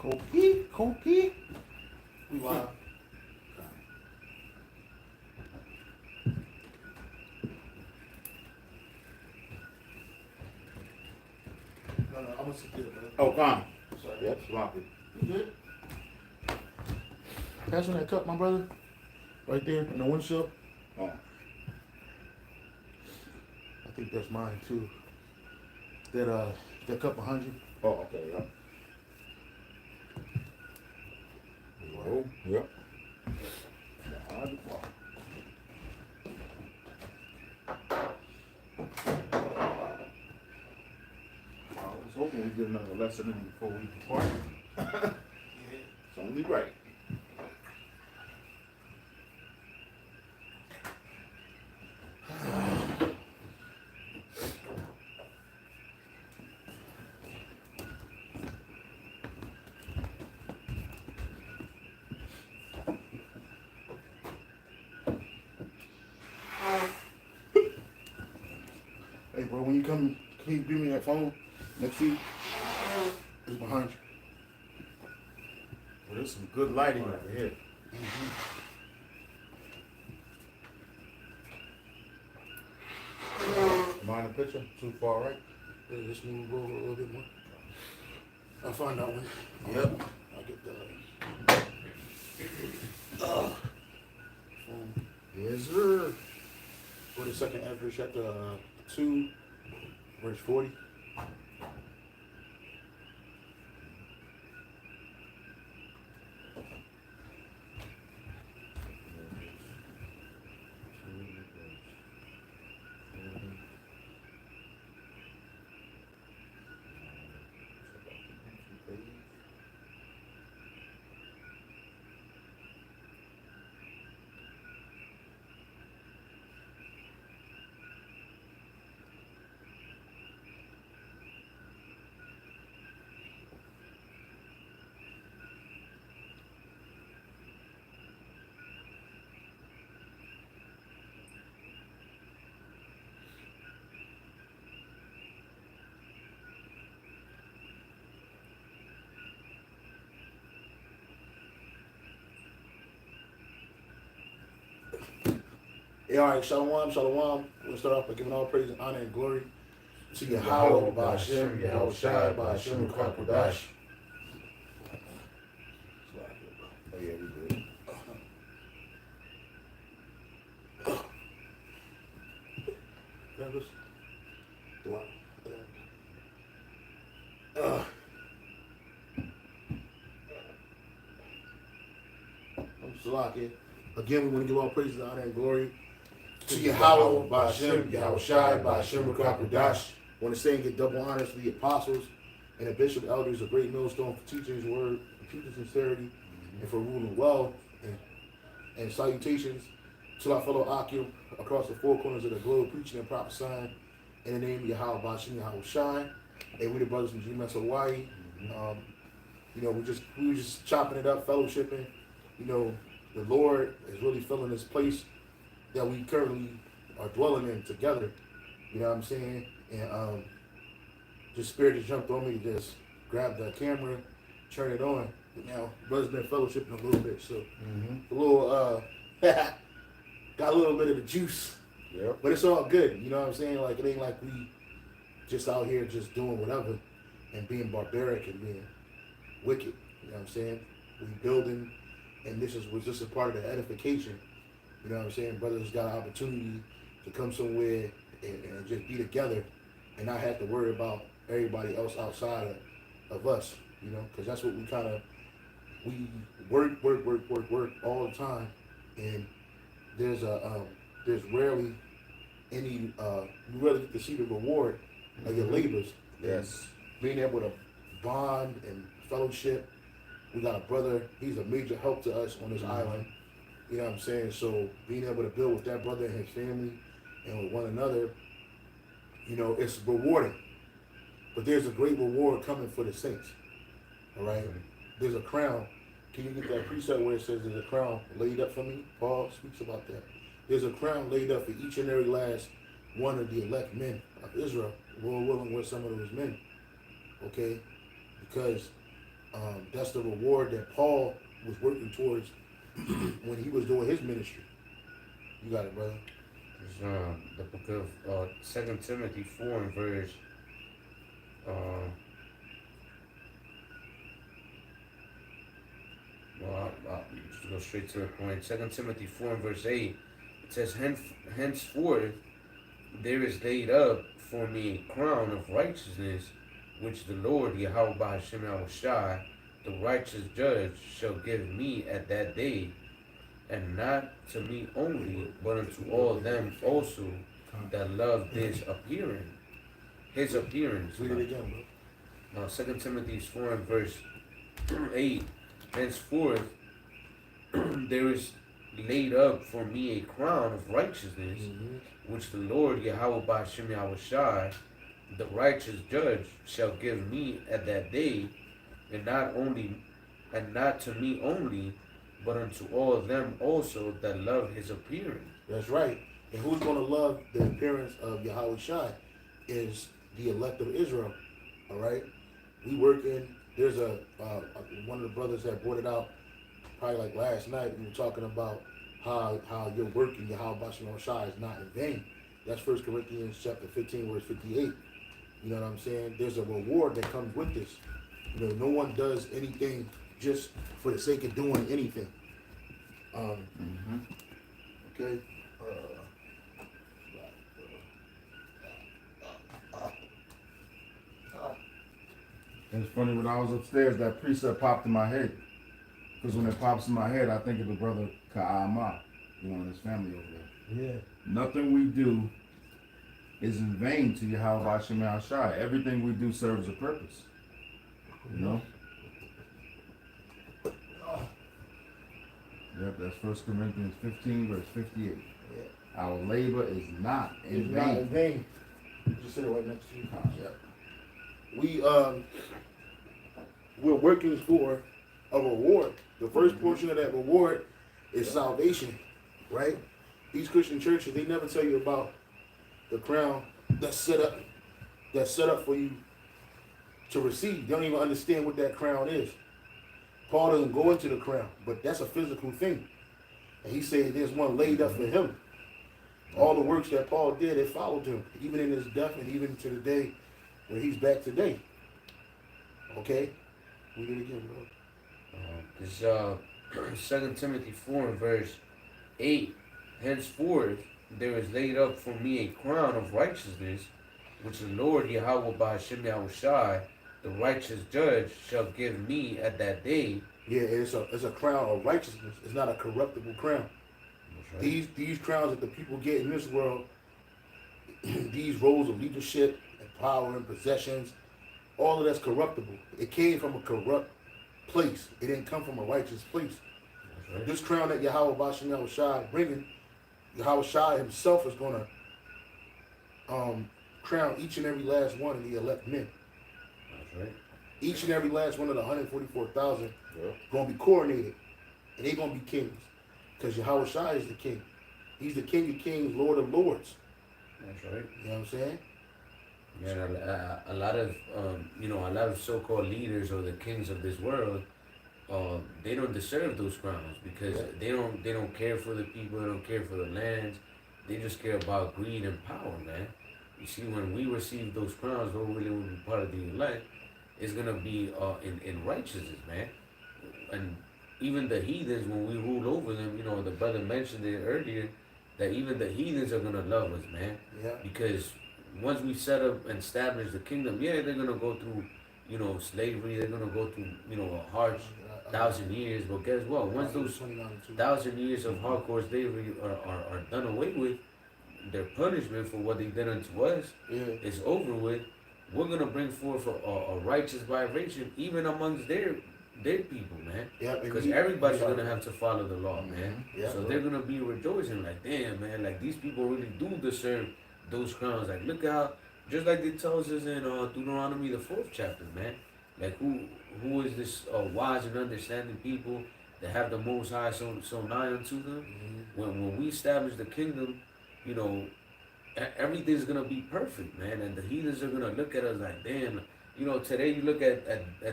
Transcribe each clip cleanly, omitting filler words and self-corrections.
Kopi. We live. No, I'm gonna sit there, man. Oh, fine. Sorry. Yep, sloppy. You good? Pass on that cup, my brother. Right there in the windshield. Oh, I think that's mine too. That cup behind you. oh, okay, yep. Oh, yep. Behind the car. I was hoping we'd get another lesson in before we depart. It's only right. Hey, bro, when you come, can you give me that phone next to you? It's behind you. Well, there's some good lighting over here. Mind the picture? Too far right? Yeah, just move over a little bit more. I'll find out when. Yep. I'll get the phone. Yes, sir. For the second average at the 2, verse 40. Yeah, all right, shalom, shalom. We'll start off by giving all praise and honor and glory to Yahweh, by Hashem, Yahushai, by Hashem, Kodash. Oh, yeah, we good. Grab this. I'm Salaki. Again, we want to give all praise and honor and glory to Yahweh, by Hashem, Yahushai, by Hashem, Kodash. Want to say and get double honors to the apostles and the bishop elders of Great Millstone for teaching his word, for teaching sincerity, and for ruling well. And salutations to our fellow Akim across the four corners of the globe, preaching and prophesying in the name of Yahweh, by Hashem, Yahushai. And we the brothers from GMS Hawaii. You know, we were just chopping it up, fellowshipping. You know, the Lord is really filling this place that we currently are dwelling in together. You know what I'm saying? And just Spirit just jumped on me to just grab the camera, turn it on. But now, brother's been fellowshipping a little bit, so a little, got a little bit of the juice. Yep. But it's all good. You know what I'm saying? Like, it ain't like we just out here just doing whatever and being barbaric and being wicked. You know what I'm saying? We building, and this was just a part of the edification. You know what I'm saying? Brothers got an opportunity to come somewhere and just be together and not have to worry about everybody else outside of us, you know, because that's what we work all the time, and there's rarely any, you rarely get to see the reward of your labors. Yes. Being able to bond and fellowship. We got a brother, he's a major help to us on this island. You know what I'm saying? So being able to build with that brother and his family and with one another, you know, it's rewarding. But there's a great reward coming for the saints. All right? There's a crown. Can you get that precept where it says there's a crown laid up for me? Paul speaks about that. There's a crown laid up for each and every last one of the elect men of Israel. Lord willing, we're some of those men. Okay? Because That's the reward that Paul was working towards when he was doing his ministry. You got it, brother. It's, the book of 2 Timothy 4 and verse uh, I'll just go straight to the point. 2 Timothy 4 and verse 8, it says, Henceforth there is laid up for me a crown of righteousness, which the Lord Yahweh Hashem Yahushai, the righteous judge, shall give me at that day, and not to me only, but unto all them also that love his appearing. His appearance. Read it again, bro. 2 Timothy 4 and verse 8. Henceforth there is laid up for me a crown of righteousness, which the Lord Yahweh Hashem Yahushai, the righteous judge, shall give me at that day, and not to me only, but unto all them also that love his appearing. That's right. And who's going to love the appearance of Yahweh Shai is the elect of Israel. All right. We working. There's one of the brothers that brought it out probably like last night. We were talking about how your work in Yahweh Hashem Shai is not in vain. That's 1 Corinthians chapter 15, verse 58. You know what I'm saying? There's a reward that comes with this. You know, no one does anything just for the sake of doing anything. Okay. It's funny, when I was upstairs, that precept popped in my head. Because when it pops in my head, I think of the brother Ka'ama, and his family over there. Yeah. Nothing we do is in vain to Yahweh Hashem Yahushai. Everything we do serves a purpose. You know? Yep, that's 1 Corinthians 15, verse 58. Yeah. Our labor is not in vain. Not in vain. Just sit it right next to you. Yep. We're working for a reward. The first portion of that reward is salvation, right? These Christian churches, they never tell you about the crown that's set up for you to receive. They don't even understand what that crown is. Paul doesn't go into the crown, but that's a physical thing. And he said there's one laid up for him. All the works that Paul did, it followed him, even in his death and even to the day where he's back today. Okay? Read it again, bro. This 2 Timothy 4 and verse 8. Henceforth there is laid up for me a crown of righteousness, which the Lord Yahweh Hashem Yahushai, the righteous judge, shall give me at that day. Yeah, it's a crown of righteousness. It's not a corruptible crown. Right. These crowns that the people get in this world, these roles of leadership and power and possessions, all of that's corruptible. It came from a corrupt place. It didn't come from a righteous place. Right. This crown that Yahweh Bashem Yahushai bringing, Yahweh Shai himself is going to crown each and every last one of the elect men. That's right. Each and every last one of the 144,000 going to be coronated. And they're going to be kings. Because Yahweh Shai is the king. He's the king of kings, lord of lords. That's right. You know what I'm saying? Yeah, a lot of so-called leaders or the kings of this world, they don't deserve those crowns because they don't care for the people, they don't care for the lands, they just care about greed and power, man. You see, when we receive those crowns, we're really will be part of the elect. It's gonna be in righteousness, man. And even the heathens, when we rule over them, the brother mentioned it earlier, that even the heathens are gonna love us, man. Yeah. Because once we set up and establish the kingdom, they're gonna go through, slavery. They're gonna go through, a harsh 1,000 years. But guess what? Once those 1,000 years of hardcore slavery are done away with, their punishment for what they did unto us is over with. We're gonna bring forth a righteous vibration even amongst their people, man. Because everybody's gonna have to follow the law, man. So they're gonna be rejoicing like, damn, man, like these people really do deserve those crowns. Like, look how, just like it tells us in Deuteronomy the 4th chapter, man. Like, who is this wise and understanding people that have the Most High so nigh unto them? When we establish the kingdom, everything's gonna be perfect, man. And the heathens are gonna look at us like, damn, you know, today you look at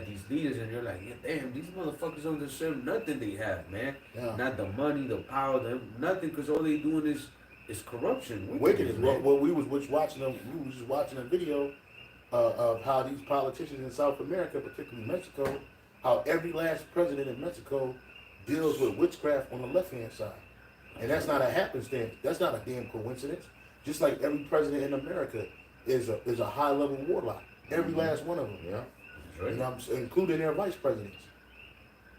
these leaders and you're like, yeah, damn, these motherfuckers don't deserve nothing they have, man. Yeah. Not the money, the power, nothing, because all they doing is corruption. Wickedness. Man. Well, we was watching them. We was just watching a video of how these politicians in South America, particularly Mexico, how every last president in Mexico deals with witchcraft on the left hand side, and that's not a happenstance. That's not a damn coincidence. Just like every president in America is a high level warlock. Every last one of them. Yeah. Right. You know what I'm saying? Including their vice presidents.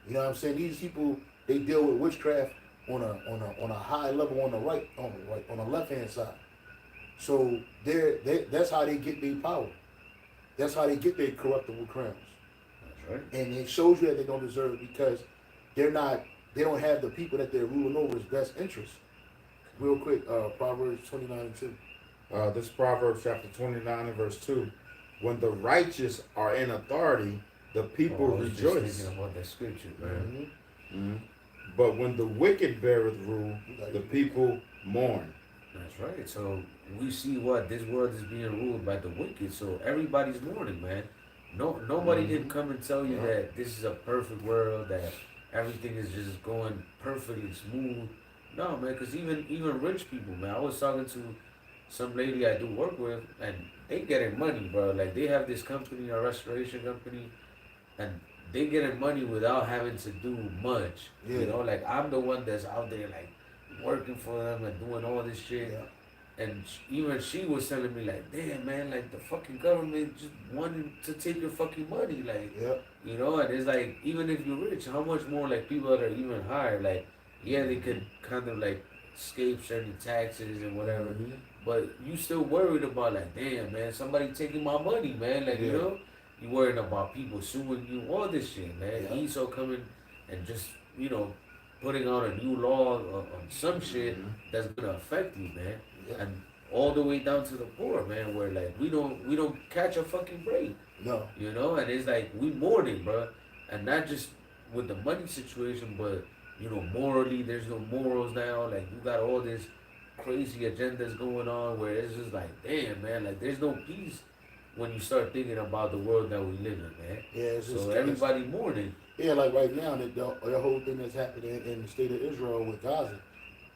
You know what I'm saying? These people, they deal with witchcraft on a high level on the left hand side. So that's how they get their power. That's how they get their corruptible crowns. That's right. And it shows you that they don't deserve it because they don't have the people that they're ruling over's best interest. Real quick, Proverbs 29:2. This Proverbs chapter 29 and verse 2. When the righteous are in authority, the people I was just rejoice. thinking about that scripture, man. Mm-hmm. But when the wicked beareth rule, the people mourn. That's right. So we see what this world is being ruled by the wicked. So everybody's mourning, man. Nobody can come and tell you that this is a perfect world, that everything is just going perfectly smooth. No, man, because even rich people, man. I was talking to some lady I do work with, and they getting money, bro. Like, they have this company, a restoration company, and they getting money without having to do much. Yeah. You know, like, I'm the one that's out there, like, working for them and doing all this shit. Yeah. And even she was telling me, like, damn, man, like, the fucking government just wanted to take your fucking money. Like, Yeah. you know, and it's like, even if you're rich, how much more, like, people that are even higher, like, yeah, they could kind of, like, escape certain taxes and whatever. Mhm. But you still worried about, like, damn, man, somebody taking my money, man. Like, you Yeah. know, you worried about people suing you, all this shit, man. Yeah. ESO coming and just, you know, putting out a new law on some shit that's gonna affect you, man. Yeah. And all the way down to the poor, man, where, like, we don't catch a fucking break, No. you know. And it's like, we mourning, bro. And not just with the money situation, but, you know, morally, there's no morals now. Like, you got all this crazy agendas going on where it's just like, damn, man, like, there's no peace when you start thinking about the world that we live in, man. Yeah, it's just So everybody mourning. Yeah, like right now, the whole thing that's happening in the state of Israel with Gaza,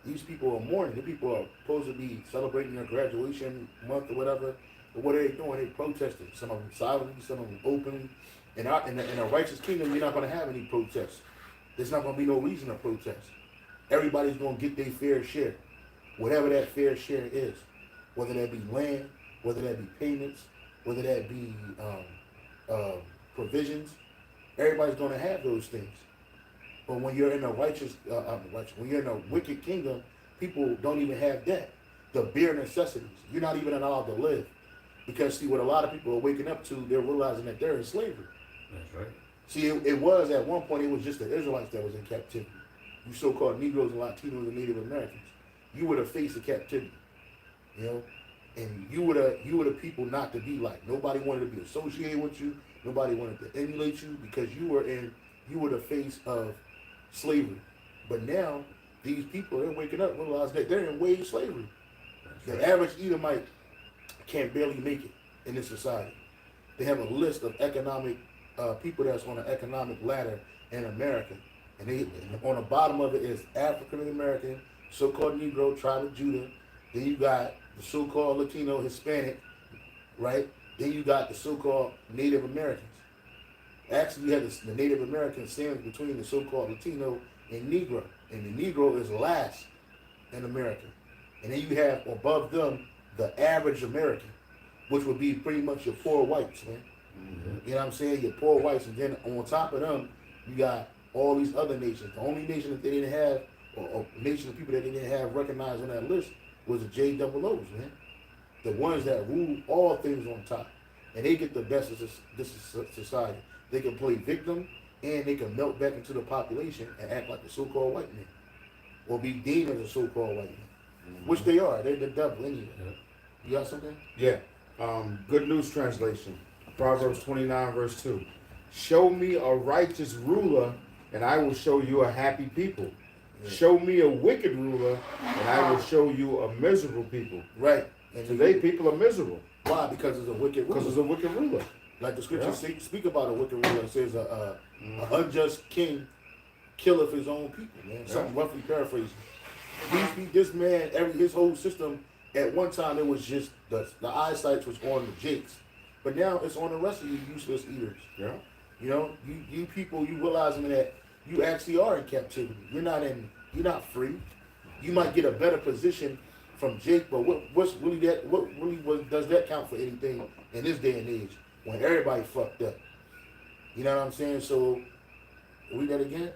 these people are mourning. The people are supposed to be celebrating their graduation month or whatever. But what are they doing? They protesting. Some of them silently, some of them openly. In a righteous kingdom, you're not going to have any protests. There's not going to be no reason to protest. Everybody's going to get their fair share, whatever that fair share is, whether that be land, whether that be payments, whether that be provisions. Everybody's going to have those things. But when you're in a when you're in a wicked kingdom, people don't even have that. The bare necessities. You're not even allowed to live. Because, see, what a lot of people are waking up to, they're realizing that they're in slavery. That's right. See, it was at one point, it was just the Israelites that was in captivity. You so-called Negroes and Latinos and Native Americans. You were the face of captivity. You know? And you were the people not to be like. Nobody wanted to be associated with you. Nobody wanted to emulate you because you were the face of slavery. But now, these people, they're waking up and realize that they're in wage slavery. That's The average Edomite can't barely make it in this society. They have a list of economic people that's on an economic ladder in America. And on the bottom of it is African American, so-called Negro, tribe of Judah. Then you got the so-called Latino, Hispanic, right? Then you got the so-called Native Americans. Actually, you have the Native American stands between the so-called Latino and Negro. And the Negro is last in America. And then you have above them the average American, which would be pretty much your poor whites, man. Mm-hmm. You know what I'm saying? Your poor whites. And then on top of them, you got all these other nations. The only nation that they didn't have, or nation of people that they didn't have recognized on that list was the JOOs, man. The ones that rule all things on top. And they get the best of this society. They can play victim, and they can melt back into the population and act like the so-called white man. Or be deemed as a so-called white man. Mm-hmm. Which they are. They're the devil anyway. Yeah. You got something? Yeah. Good News Translation. Proverbs 29 verse 2. Show me a righteous ruler, and I will show you a happy people. Yeah. Show me a wicked ruler, and I will show you a miserable people. Right. And Today, people are miserable why? Because it's a wicked ruler. because it's a wicked ruler. Like the scriptures Yeah. speak about a wicked ruler. It says a unjust king killeth his own people, man. Something roughly paraphrasing. This man, his whole system, at one time it was just the eyesight was on the jakes. But now it's on the rest of you useless eaters. Yeah. You know, you people, you realizing that you actually are in captivity. You're not free. You might get a better position from Jake, but what really does that count for anything in this day and age when everybody fucked up? You know what I'm saying? So read that again.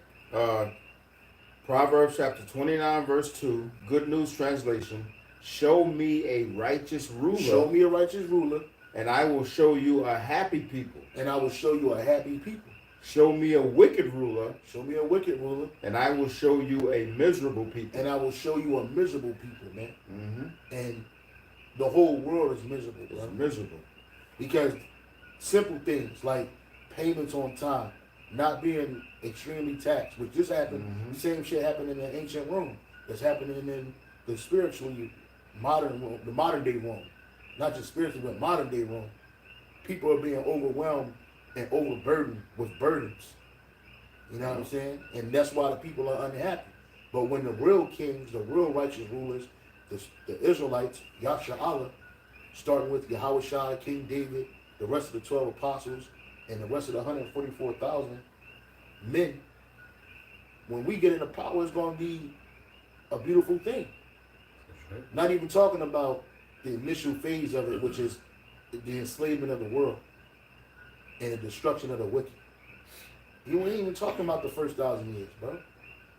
Proverbs chapter 29, verse 2, Good News Translation. Show me a righteous ruler. Show me a righteous ruler. And I will show you a happy people. And I will show you a happy people. Show me a wicked ruler. Show me a wicked ruler. And I will show you a miserable people. And I will show you a miserable people, man. Mm-hmm. And the whole world is miserable, bro. It's miserable. Because simple things like payments on time, not being extremely taxed, which just happened, the same shit happened in the ancient Rome. That's happening in the spiritually modern Rome, the modern day Rome. Not just spiritually, but modern day Rome. People are being overwhelmed and overburdened with burdens. You know what I'm saying? And that's why the people are unhappy. But when the real kings, the real righteous rulers, the Israelites, Yahshua Allah, starting with Yahweh Shai, King David, the rest of the 12 apostles, and the rest of the 144,000 men, when we get into power, it's going to be a beautiful thing. That's right. Not even talking about the initial phase of it, which is the enslavement of the world and the destruction of the wicked. You ain't even talking about the first 1,000 years, bro.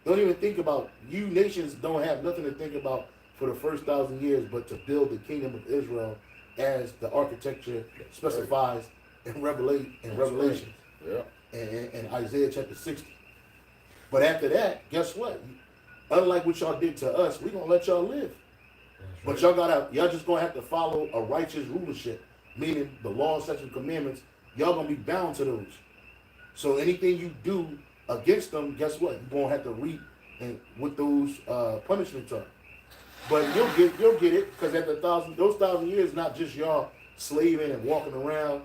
Don't even think about, you nations don't have nothing to think about for the first 1,000 years but to build the kingdom of Israel as the architecture specifies in Revelation. Yeah. And Isaiah chapter 60. But after that, guess what? Unlike what y'all did to us, we're gonna let y'all live. But y'all just gonna have to follow a righteous rulership, meaning the law, statutes, and commandments. Y'all gonna be bound to those. So anything you do against them, guess what? You're gonna have to reap and what those punishments are. But you'll get it, because at those 1,000 years, not just y'all slaving and walking around.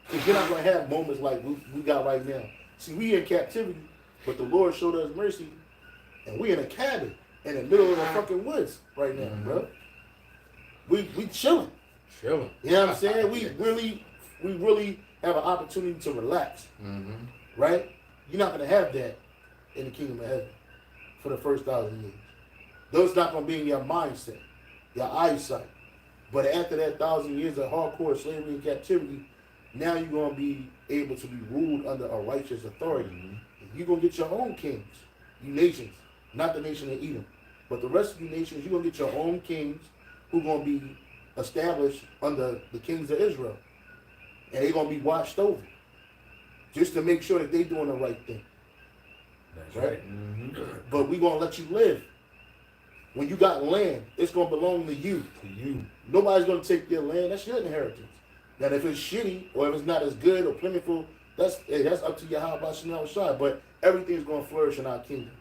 Because you're not gonna have moments like we got right now. See, we in captivity, but the Lord showed us mercy, and we in a cabin in the middle of the fucking woods right now, bro. We chilling. Chilling. You know what I'm saying? We really have an opportunity to relax. Right? You're not gonna have that in the kingdom of heaven for the first 1,000 years. Those not gonna be in your mindset, your eyesight. But after that 1,000 years of hardcore slavery and captivity, now you're gonna be able to be ruled under a righteous authority. You're gonna get your own kings, you nations, not the nation of Edom. But the rest of you nations, you're gonna get your own kings who are gonna be established under the kings of Israel. And they're gonna be watched over. Just to make sure that they're doing the right thing. That's Right? right. But we're gonna let you live. When you got land, it's gonna belong to you. Nobody's gonna take your land. That's your inheritance. Now, if it's shitty or if it's not as good or plentiful, that's up to your how about Chanel Shai. But everything's gonna flourish in our kingdom,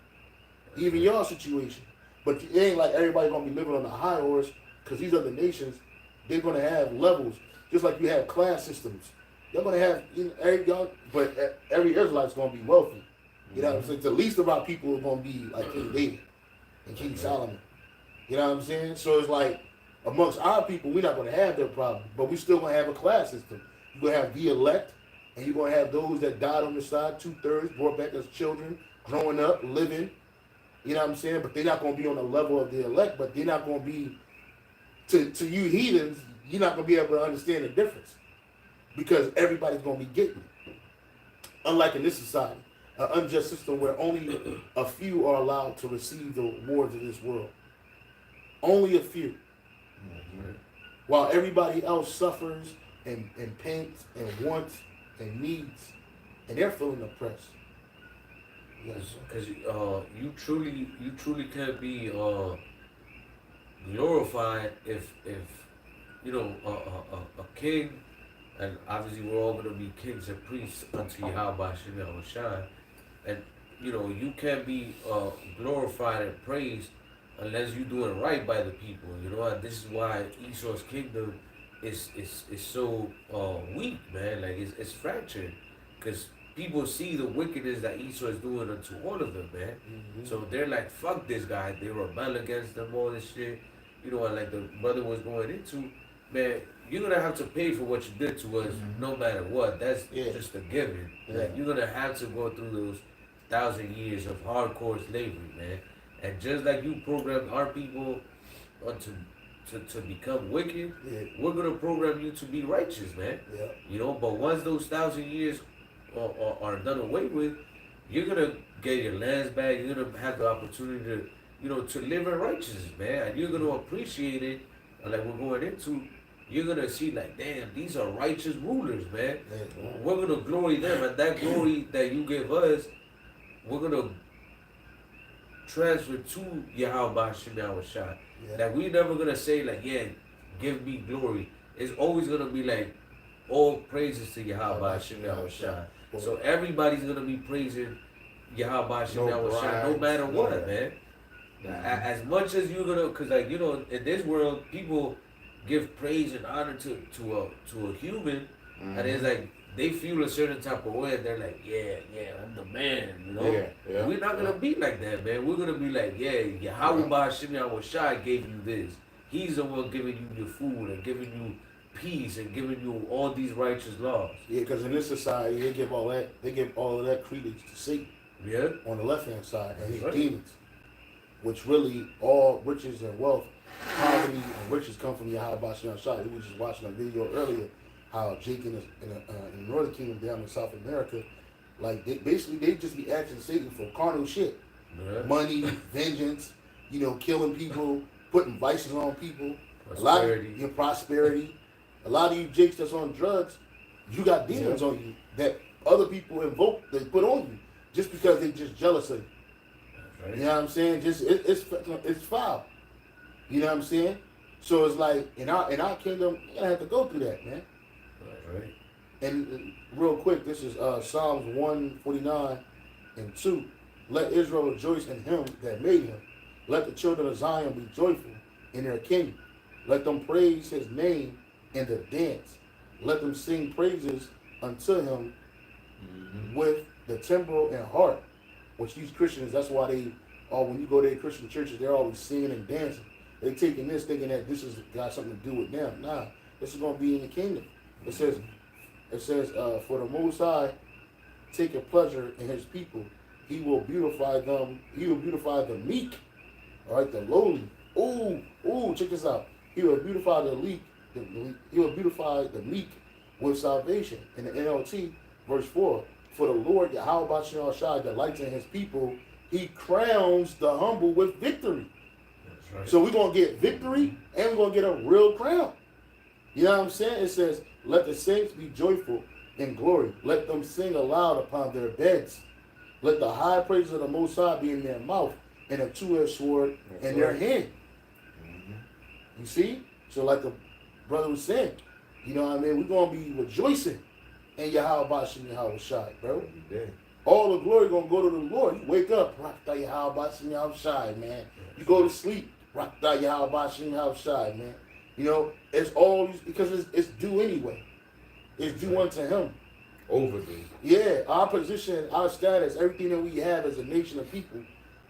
even your situation. But it ain't like everybody's gonna be living on a high horse, because these other nations, they're gonna have levels, just like you have class systems. They're gonna have but every Israelite's gonna be wealthy. You know what I'm saying? The least of our people are gonna be like King David and King Solomon. You know what I'm saying? So it's like amongst our people, we're not gonna have that problem, but we still gonna have a class system. You're gonna have the elect, and you're gonna have those that died on the side, 2/3 brought back as children, growing up, living. You know what I'm saying? But they're not gonna be on the level of the elect, but they're not gonna be to you heathens, you're not gonna be able to understand the difference. Because everybody's gonna be getting it. Unlike in this society, an unjust system where only a few are allowed to receive the rewards of this world. Only a few. While everybody else suffers and pains and wants and needs, and they're feeling oppressed. Yes. Because you truly can't be glorified if you know a king, and obviously we're all gonna be kings and priests unto Yahweh Shem Shai, and you know you can't be glorified and praised unless you're doing right by the people. You know, and this is why Esau's kingdom it's so weak, man. Like it's fractured, because people see the wickedness that Esau is doing unto all of them, man. So they're like, fuck this guy. They rebel against them, all this shit. You know, and like the brother was going into, man. You're gonna have to pay for what you did to us, no matter what. That's just a given. Like you're gonna have to go through those 1,000 years of hardcore slavery, man. And just like you programmed our people to become wicked, we're gonna program you to be righteous, man. Yeah. You know, but once those 1,000 years are done away with, you're gonna get your lands back. You're gonna have the opportunity to, you know, to live in righteousness, man. And you're gonna appreciate it. Like we're going into, you're gonna see like, damn, these are righteous rulers, man. We're gonna glory them, and that glory that you give us, we're gonna transfer to Yahweh Hashem Yahushua. That we never gonna say like, yeah, give me glory. It's always gonna be like, all praises to Yahweh Hashem Yahushua. So everybody's gonna be praising Yahweh Hashem Yahushua, no matter what, man. As much as you're gonna, cause like, you know, in this world, people give praise and honor to a human, and it's like they feel a certain type of way, and they're like, yeah, I'm the man, you know. We're not gonna be like that, man. We're gonna be like, yeah, Yahweh Hashem Yahushua gave you this. He's the one giving you your food and giving you peace and giving you all these righteous laws. Yeah, because in this society, they give all of that credence to Satan. Yeah. On the left hand side, and his right. demons, which really all riches and wealth, poverty and riches come from Yahweh Hashem Yahushua. We were just watching a video earlier how Jake in the Northern Kingdom down in South America, like they just be asking Satan for carnal shit, money, vengeance, you know, killing people, putting vices on people, prosperity. A lot of you Jakes that's on drugs, you got demons on you that other people invoke, they put on you just because they just jealous of you. Right. You know what I'm saying? Just it's foul. You know what I'm saying? So it's like in our kingdom, you're gonna have to go through that, man. Right. And real quick, this is Psalms 149 and 2. Let Israel rejoice in him that made him. Let the children of Zion be joyful in their king. Let them praise his name in the dance. Let them sing praises unto him with the timbrel and harp. Which these Christians, that's why when you go to Christian churches, they're always singing and dancing. They taking this, thinking that this has got something to do with them. Nah, this is going to be in the kingdom. It says, for the Most High taketh pleasure in his people. He will beautify them. He will beautify the meek. All right, the lowly. Ooh, check this out. He will beautify he will beautify the meek with salvation. In the NLT, verse 4. For the Lord, Yahweh Hashem Yahushua, delights in his people. He crowns the humble with victory. That's right. So we're going to get victory and we're going to get a real crown. You know what I'm saying? It says, let the saints be joyful in glory. Let them sing aloud upon their beds. Let the high praises of the Most High be in their mouth and a two-edged sword in their hand. You see? So like the brother was saying, you know what I mean? We're going to be rejoicing in Yahweh Hashem Yahushua, bro. All the glory going to go to the Lord. You wake up, Rakta Yahweh Hashem Yahushua, man. You go to sleep, Rakta Yahweh Hashem Yahushua, man. You know, it's all because it's due anyway. It's due unto him. Overdue. Yeah, our position, our status, everything that we have as a nation of people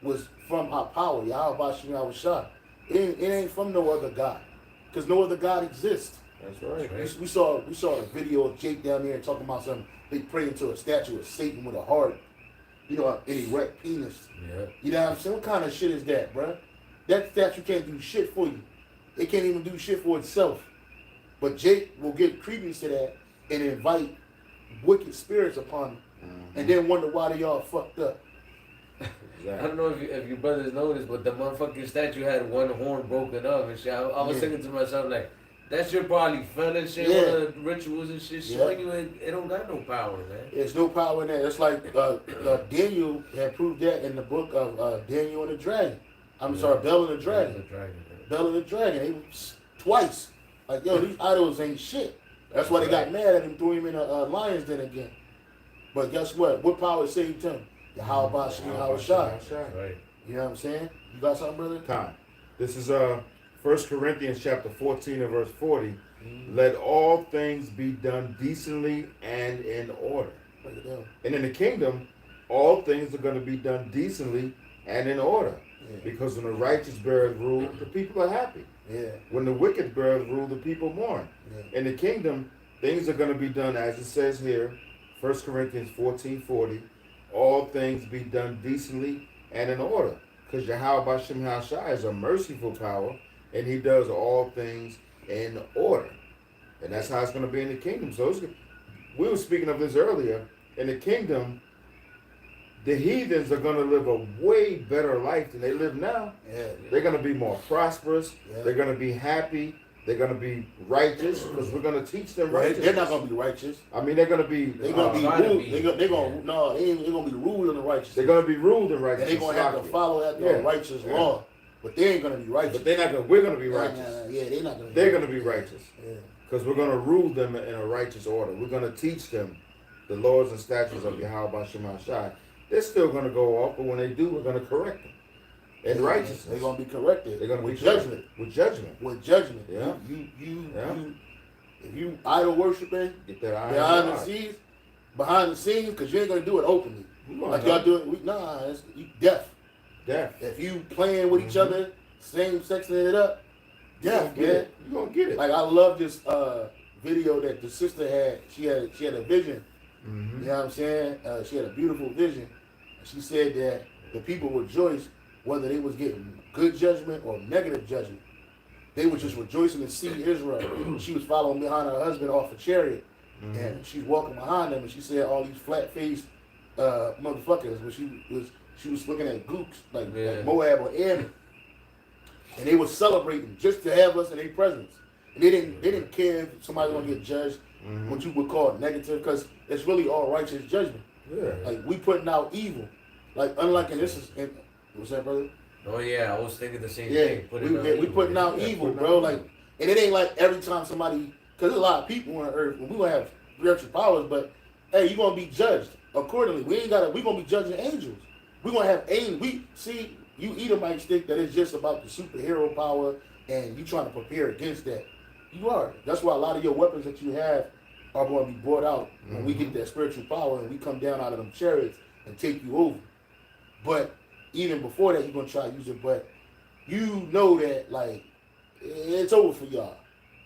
was from our power, Yahweh Hashem Yahushua. It ain't from no other God, because no other God exists. That's right. We saw a video of Jake down there talking about something. They praying to a statue of Satan with a heart, you know, an erect penis. Yeah. You know what I'm saying? What kind of shit is that, bro? That statue can't do shit for you. It can't even do shit for itself. But Jake will give credence to that and invite wicked spirits upon them, and then wonder why they all fucked up. I don't know if you brothers noticed, but the motherfucking statue had one horn broken off and shit. I was thinking to myself, like, that shit probably fell and shit, all the rituals and shit, showing you it don't got no power, man. There's no power in that. It's like Daniel had proved that in the book of Daniel and the Dragon. Sorry, Bell and the Dragon. Bell and the Dragon. Twice. Like, yo, these idols ain't shit. That's why they got mad at him, threw him in a lion's den again. But guess what? What power saved him? Yahweh Hashem Yahushua. Right. You know what I'm saying? You got something, brother? Time. This is 1 Corinthians chapter 14 and verse 40, let all things be done decently and in order. Break it down. And in the kingdom, all things are going to be done decently and in order. Yeah. Because when the righteous beareth rule, the people are happy. Yeah. When the wicked beareth rule, the people mourn. Yeah. In the kingdom, things are going to be done as it says here, 1 Corinthians 14:40, all things be done decently and in order. Because Yahweh Bashem Hashai is a merciful power, and he does all things in order. And that's how it's going to be in the kingdom. So we were speaking of this earlier. In the kingdom, the heathens are going to live a way better life than they live now. Yeah. They're going to be more prosperous. Yeah. They're going to be happy. They're going to be righteous because we're going to teach them Right. righteousness. They're not gonna be righteous. I mean, they're going to be. They're gonna be trying to ruled. be. They're gonna no. They're gonna be ruled in the righteous. They're going to be ruled in And righteousness. they're gonna have to follow after a righteous law, but they ain't gonna be righteous. But they're not going. We're going to be Nah, righteous. nah, nah. Yeah, they're not gonna. They're going to be righteous Yeah. because we're going to rule them in a righteous order. We're going to teach them the laws and statutes of Yahweh Bashem Shai. They're still going to go off, but when they do, we're going to correct them in righteousness. They're gonna be corrected. They're going to with be judgment. With judgment. With judgment. Yeah. You if you idol worshiping Get that iron behind the scenes, because you ain't gonna do it openly. Like y'all do it. It's death. Death. If you playing with each other, same sexing it up, death, man. You're going to get it. Like I love this video that the sister had. She had a vision. Mm-hmm. You know what I'm saying? She had a beautiful vision. She said that the people rejoiced whether they was getting good judgment or negative judgment. They were just rejoicing to see Israel. She was following behind her husband off a chariot, and she's walking behind them, and she said all these flat-faced motherfuckers. When she was looking at gooks like Moab or Ammon, and they were celebrating just to have us in their presence. And they didn't care if somebody gonna get judged, what you would call negative, because it's really all righteous judgment. Yeah. Like we putting out evil, like unlike in this is what's that, brother? Oh yeah, I was thinking the same Yeah, thing. we putting out evil, bro. Like, and it ain't like every time somebody, because there's a lot of people on earth, and we gonna have spiritual powers, but hey, you gonna be judged accordingly. We gonna be judging angels. We gonna have angels. We see you Edomites think that it's just about the superhero power, and you trying to prepare against that. You are. That's why a lot of your weapons that you have are going to be brought out when we get that spiritual power and we come down out of them chariots and take you over. But even before that, you're going to try to use it. But you know that, like, it's over for y'all.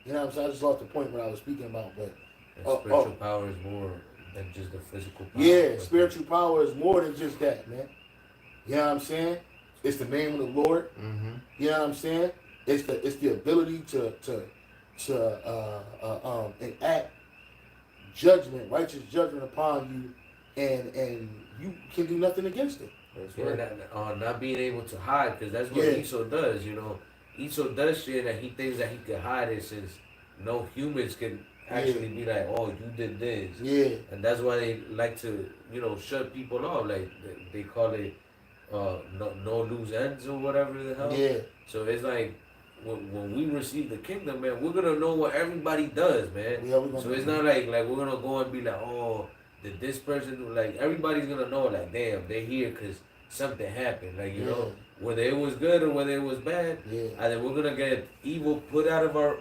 You know what I'm saying? I just lost the point what I was speaking about. But spiritual power is more than just the physical power. yeah, spiritual power is more than just that, man. You know what I'm saying? It's the name of the Lord. You know what I'm saying? It's the ability to enact judgment, righteous judgment upon you, and you can do nothing against it. That's Yeah, right. not being able to hide, because that's what Esau does, you know. Esau does shit that he thinks that he can hide it, since no humans can actually be like, oh, you did this. Yeah. And that's why they like to, you know, shut people off. Like, they call it no loose ends or whatever the hell. Yeah. So it's like, when we receive the kingdom, man, we're gonna know what everybody does, man. Yeah, we're gonna so it's not like we're gonna go and be like, oh, did this person do? Like, everybody's gonna know, like, damn, they're here because something happened. Like, you know, whether it was good or whether it was bad, and then we're gonna get evil put out of our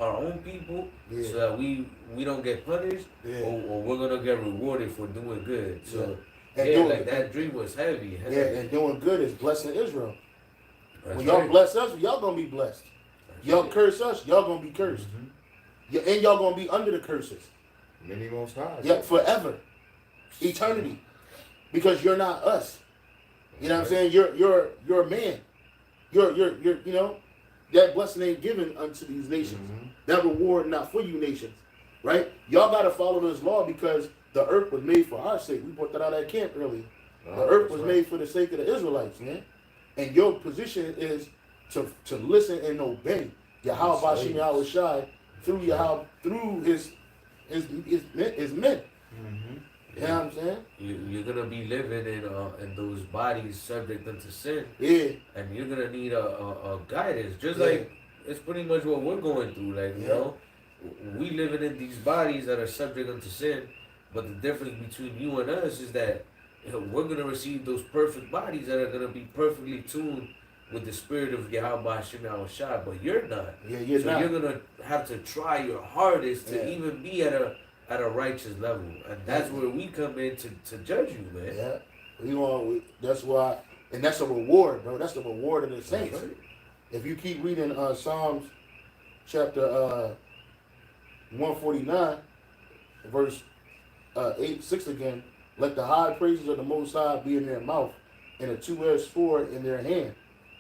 own people, so that we don't get punished, or we're gonna get rewarded for doing good. So like that dream was heavy. Yeah, and doing good is blessing Israel. That's when y'all right. bless us, y'all gonna be blessed. Y'all curse us, y'all gonna be cursed. And y'all gonna be under the curses. Many most high. Yeah, forever. Eternity. Because you're not us. You know what I'm saying? You're a man. You're you know, that blessing ain't given unto these nations. That reward not for you nations. Right? Y'all gotta follow this law because the earth was made for our sake. We brought that out at camp earlier. The earth was made for the sake of the Israelites, man. And your position is to listen and obey Yahweh Bashim Yahweh Shai through his men. You know what I'm saying? You're gonna be living in those bodies subject unto sin. Yeah. And you're gonna need a guidance, just like it's pretty much what we're going through. Like, you know, we living in these bodies that are subject unto sin, but the difference between you and us is that, you know, we're gonna receive those perfect bodies that are gonna be perfectly tuned with the spirit of Yahweh Hashem Shai, but you're not. Yeah, you're So not. you're gonna have to try your hardest to Yeah. even be at a righteous level, and that's where we come in to judge you, man. Yeah. That's why, and that's a reward, bro. That's the reward of the saints. Right. If you keep reading Psalms chapter 149, verse 8-6 again, let the high praises of the Most High be in their mouth and a two-edged sword in their hand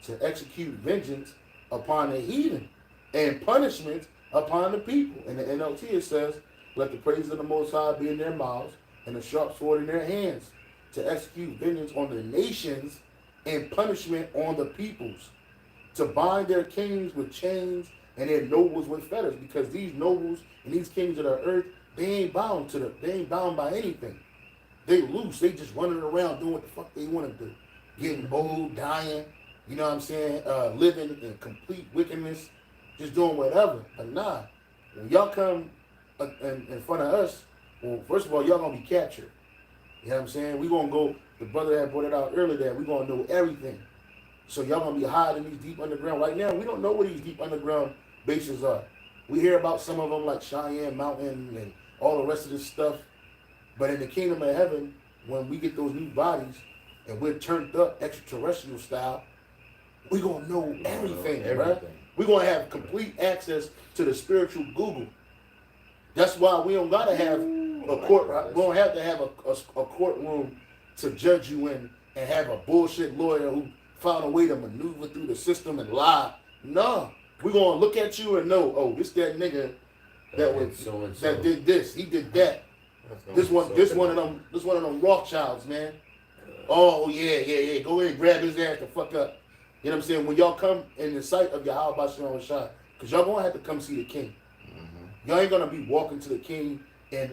to execute vengeance upon the heathen and punishment upon the people. In the NLT it says, let the praises of the Most High be in their mouths and a sharp sword in their hands to execute vengeance on the nations and punishment on the peoples, to bind their kings with chains and their nobles with fetters, because these nobles and these kings of the earth, they ain't bound by anything. They loose. They just running around doing what the fuck they want to do. Getting old, dying, you know what I'm saying? Living in complete wickedness, just doing whatever. But nah, when y'all come in front of us, well, first of all, y'all gonna be captured. You know what I'm saying? We gonna go, the brother that brought it out earlier, that we gonna know everything. So y'all gonna be hiding these deep underground. Right now, we don't know where these deep underground bases are. We hear about some of them like Cheyenne Mountain and all the rest of this stuff. But in the kingdom of heaven, when we get those new bodies and we're turned up extraterrestrial style, we gonna know everything, right? We're gonna have complete access to the spiritual Google. That's why we don't gotta have a court. We don't have to have a courtroom to judge you in and have a bullshit lawyer who found a way to maneuver through the system and lie. No, we're gonna look at you and know, oh, this that nigga that did this, he did that. This one of them Rothschilds, man. Oh yeah. Go ahead and grab his ass the fuck up. You know what I'm saying? When y'all come in the sight of Yahweh Shalom Shai, because y'all gonna have to come see the king. Y'all ain't gonna be walking to the king and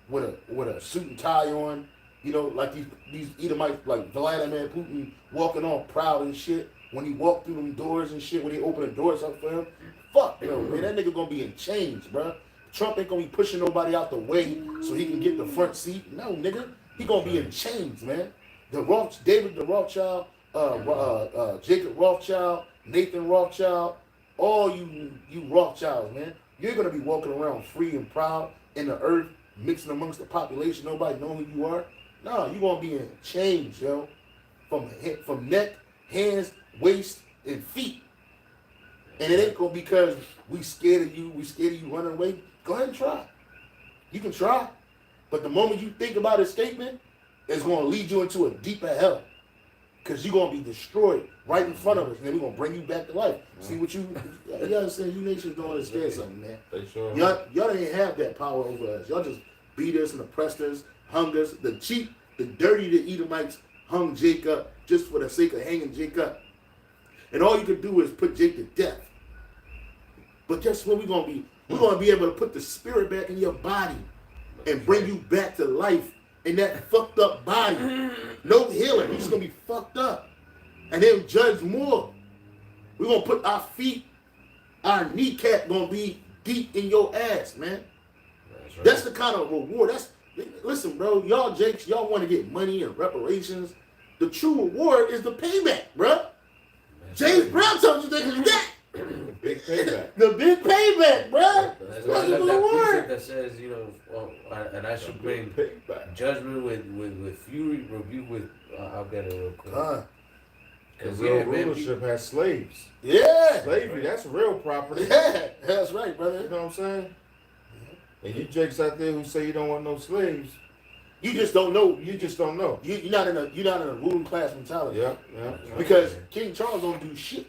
with a suit and tie on, you know, like these Edomites, like Vladimir Putin walking on proud and shit. When he walked through them doors and shit, when they open the doors up for him, fuck no, man, that nigga gonna be in chains, bro. Trump ain't gonna be pushing nobody out the way so he can get the front seat. No, nigga, he gonna be in chains, man. David the Rothschild, Jacob Rothschild, Nathan Rothschild, all you Rothschilds, man. You're gonna be walking around free and proud in the earth, mixing amongst the population. Nobody know who you are. No, you gonna be in chains, yo, from neck, hands, waist, and feet. And it ain't gonna be because we scared of you running away. Go ahead and try. You can try. But the moment you think about escaping, it's gonna lead you into a deeper hell. Because you're gonna be destroyed right in front of us, and then we're gonna bring you back to life. See what you understand, you nations don't understand something, man. Y'all didn't have that power over us. Y'all just beat us and oppressed us, hung us. The cheap, the dirty, the Edomites hung Jacob just for the sake of hanging Jacob. And all you could do is put Jake to death. But guess what we're gonna be? We're gonna be able to put the spirit back in your body and bring you back to life in that fucked up body. No healing. You're just gonna be fucked up. And then judge more. We're gonna put our feet, our kneecap gonna be deep in your ass, man. That's the kind of reward. Listen, bro, y'all Jakes, y'all want to get money and reparations. The true reward is the payback, bro. James Brown told you that. Big payback. The big payback, bro. That's why the that reward. precept that says, you know, and I should bring judgment with fury, rebuke with. I'll get it real quick. Because real rulership has slaves. Yeah. Slavery, that's real property. Yeah, that's right, brother. You know what I'm saying? And you jakes out there who say you don't want no slaves, you just don't know. You just don't know. You're not in a ruling class mentality. Yeah. Because King Charles don't do shit.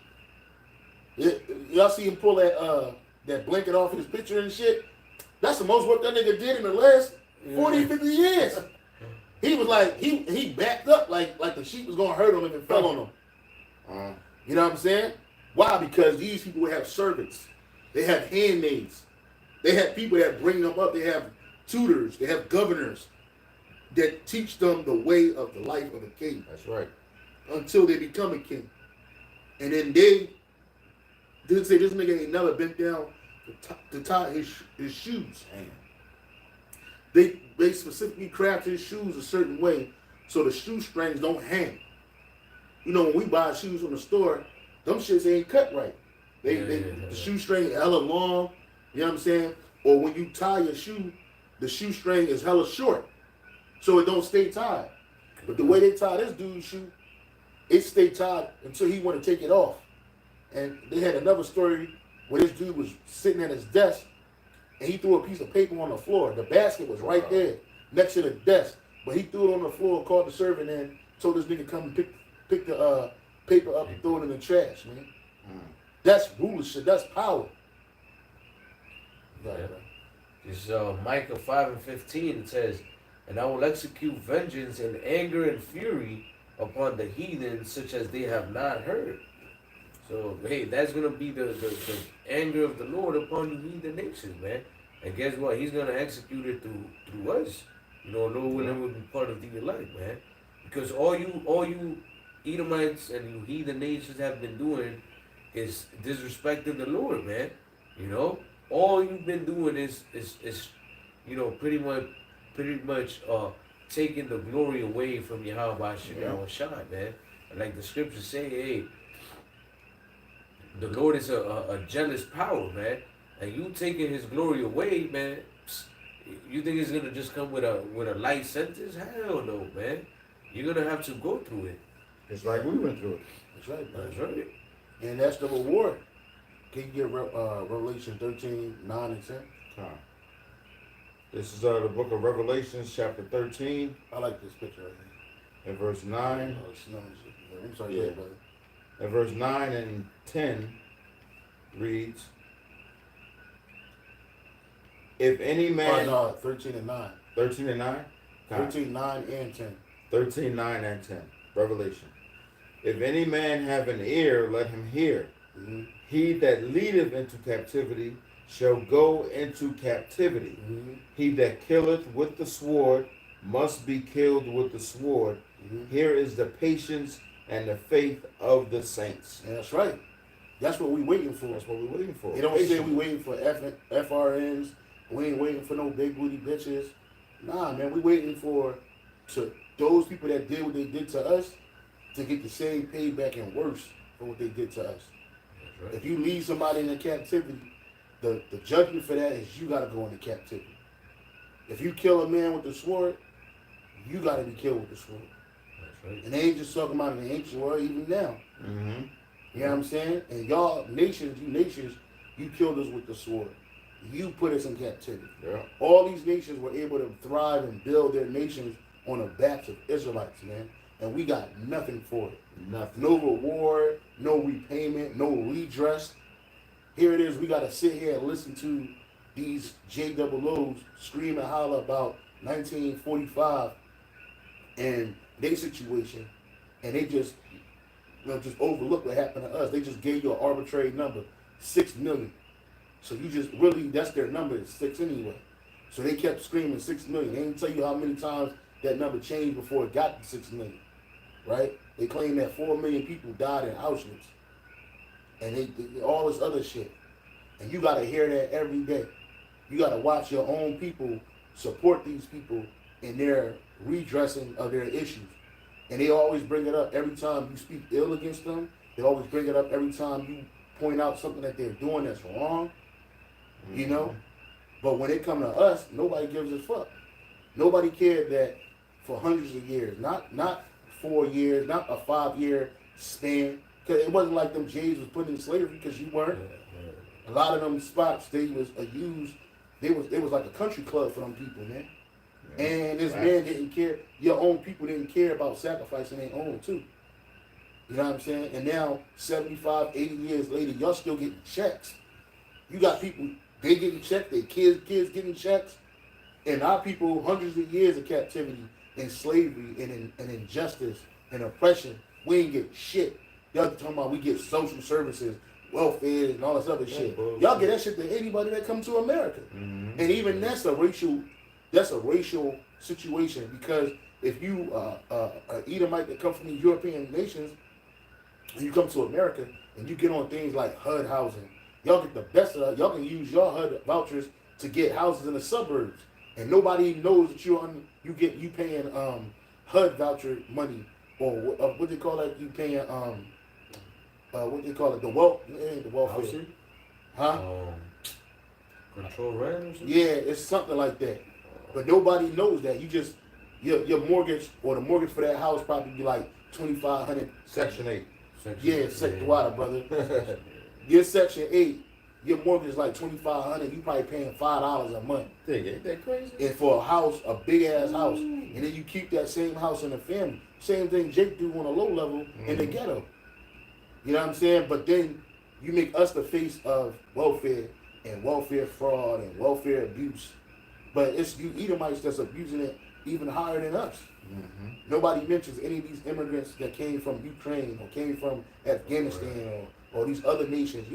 Y'all see him pull that blanket off his picture and shit? That's the most work that nigga did in the last 40, 50 years. He was like, he backed up like the sheep was gonna hurt him if it fell on him. You know what I'm saying? Why? Because these people have servants. They have handmaids. They have people that bring them up. They have tutors. They have governors that teach them the way of the life of a king. That's right. Until they become a king. And then they didn't say this nigga ain't never bent down to tie his shoes. They specifically craft his shoes a certain way so the shoestrings don't hang. You know, when we buy shoes from the store, them shits ain't cut right. The shoestring hella long. You know what I'm saying? Or when you tie your shoe, the shoestring is hella short, so it don't stay tied. But the way they tie this dude's shoe, it stayed tied until he want to take it off. And they had another story where this dude was sitting at his desk and he threw a piece of paper on the floor. The basket was right there next to the desk, but he threw it on the floor, called the servant in, told this nigga come and pick the paper up and throw it in the trash, man. That's ruler shit. That's power. Yeah. This Micah 5:15, it says, "And I will execute vengeance and anger and fury upon the heathen, such as they have not heard." So, hey, that's going to be the anger of the Lord upon the heathen nations, man. And guess what? He's going to execute it through us. You know, Lord willing, will be part of the elect, man. Because all you Edomites and you heathen nations have been doing is disrespecting the Lord, man. You know? All you've been doing is you know, pretty much taking the glory away from Yahweh Shai, man. And like the scriptures say, hey, the Lord is a jealous power, man. And you taking his glory away, man, you think it's gonna just come with a light sentence? Hell no, man. You're gonna have to go through it. It's like we went through it. That's right, man. That's right. And that's the reward. Can you get Revelation 13, 9 and 10? This is the book of Revelation, chapter 13, I like this picture right here. and verse 9. Oh, it's nice. I'm sorry, Yeah. brother. And verse 9 and 10 reads, "If any man..." Oh, no, 13 and 9. 13 and 9? 13, 9 and 10. 13, 9 and 10. Revelation. "If any man have an ear, let him hear. Mm-hmm. He that leadeth into captivity shall go into captivity. Mm-hmm. He that killeth with the sword must be killed with the sword. Mm-hmm. Here is the patience and the faith of the saints." And that's right. That's what we waiting for. That's what we're waiting for. They don't say Patience. we waiting for FRNs. We ain't waiting for no big booty bitches. Nah, man, we waiting for those people that did what they did to us to get the same payback and worse for what they did to us. That's right. If you leave somebody in captivity, the judgment for that is you got to go into captivity. If you kill a man with the sword, you got to be killed with the sword. That's right. And they ain't just talking about in the ancient world, even now. Mm-hmm. You know what I'm saying? And y'all nations, you killed us with the sword. You put us in captivity. Yeah. All these nations were able to thrive and build their nations on the backs of Israelites, man. And we got nothing for it. Nothing. No reward, no repayment, no redress. Here it is, we got to sit here and listen to these JOOs scream and holler about 1945 and their situation, and they just, just overlook what happened to us. They just gave you an arbitrary number, 6 million. So you just really, that's their number, is 6 anyway. So they kept screaming 6 million. They didn't tell you how many times that number changed before it got to 6 million, right? They claim that 4 million people died in Auschwitz, and they all this other shit. And you got to hear that every day. You got to watch your own people support these people in their redressing of their issues. And they always bring it up every time you speak ill against them. They always bring it up every time you point out something that they're doing that's wrong. Mm-hmm. You know? But when it come to us, nobody gives a fuck. Nobody cared that for hundreds of years, not 4 years, not a 5-year span. Because it wasn't like them Jays was put in slavery, because you weren't. A lot of them spots, they was used. It was like a country club for them people, man. Yeah. And this Right. man didn't care. Your own people didn't care about sacrificing their own too. You know what I'm saying? And now, 75, 80 years later, y'all still getting checks. You got people, they getting checks, their kids getting checks. And our people, hundreds of years of captivity and slavery and injustice and oppression, we ain't get shit. Y'all talking about we get social services, welfare, and all this other shit. Y'all get that shit to anybody that come to America. Mm-hmm. And even that's a racial situation, because if you an Edomite that come from the European nations and you come to America and you get on things like HUD housing, y'all get the best of that. Y'all can use your HUD vouchers to get houses in the suburbs, and nobody knows that you paying HUD voucher money or what they call that? You paying what they call it? The welfare, Housing? huh? Control rent or something? Yeah, it's something like that. But nobody knows that. You just your mortgage or the mortgage for that house probably be like $2,500. Section 8. Yeah, Section water, brother. Your Section 8, your mortgage is like $2,500. You probably paying $5 a month. Thing, ain't that crazy? And for a house, a big ass house, and then you keep that same house in the family. Same thing Jake do on a low level in the ghetto. You know what I'm saying? But then you make us the face of welfare and welfare fraud and welfare abuse. But it's you Edomites that's abusing it even higher than us. Nobody mentions any of these immigrants that came from Ukraine or came from Afghanistan or these other nations.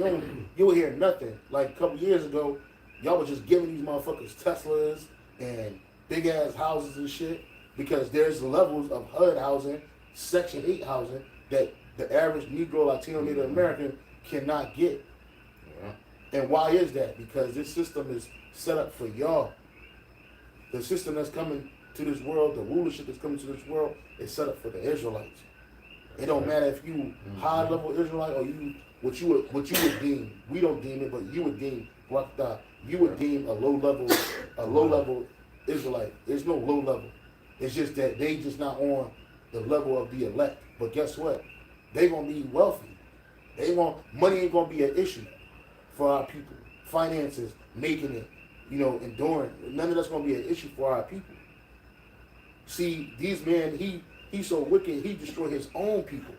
You'll hear nothing. Like a couple years ago, y'all were just giving these motherfuckers Teslas and big ass houses and shit because there's levels of HUD housing, Section 8 housing that the average Negro, Latino, Native American cannot get. Yeah. And why is that? Because this system is set up for y'all. The system that's coming to this world, the rulership that's coming to this world, is set up for the Israelites. It don't matter if you high level Israelite or you what you would deem. We don't deem it, but you would deem you would deem a low level Israelite. There's no low level. It's just that they just not on the level of the elect. But guess what? They gonna be wealthy. Money ain't gonna be an issue for our people. Finances, making it, enduring. None of that's gonna be an issue for our people. See, these men, he's so wicked, he destroyed his own people.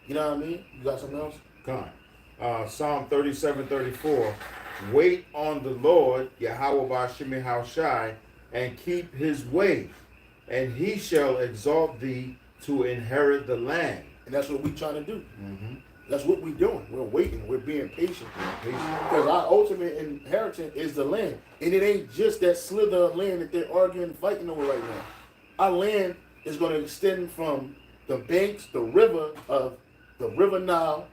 You know what I mean? You got something else? Come on. Psalm 37:34. Wait on the Lord, Yahweh Ba'Shem Yahushai, and keep his way, and he shall exalt thee to inherit the land. And that's what we trying to do. That's what we're doing. We're waiting. We're being patient. Because our ultimate inheritance is the land. And it ain't just that slither of land that they're arguing and fighting over right now. Our land is going to extend from the banks, the river Nile,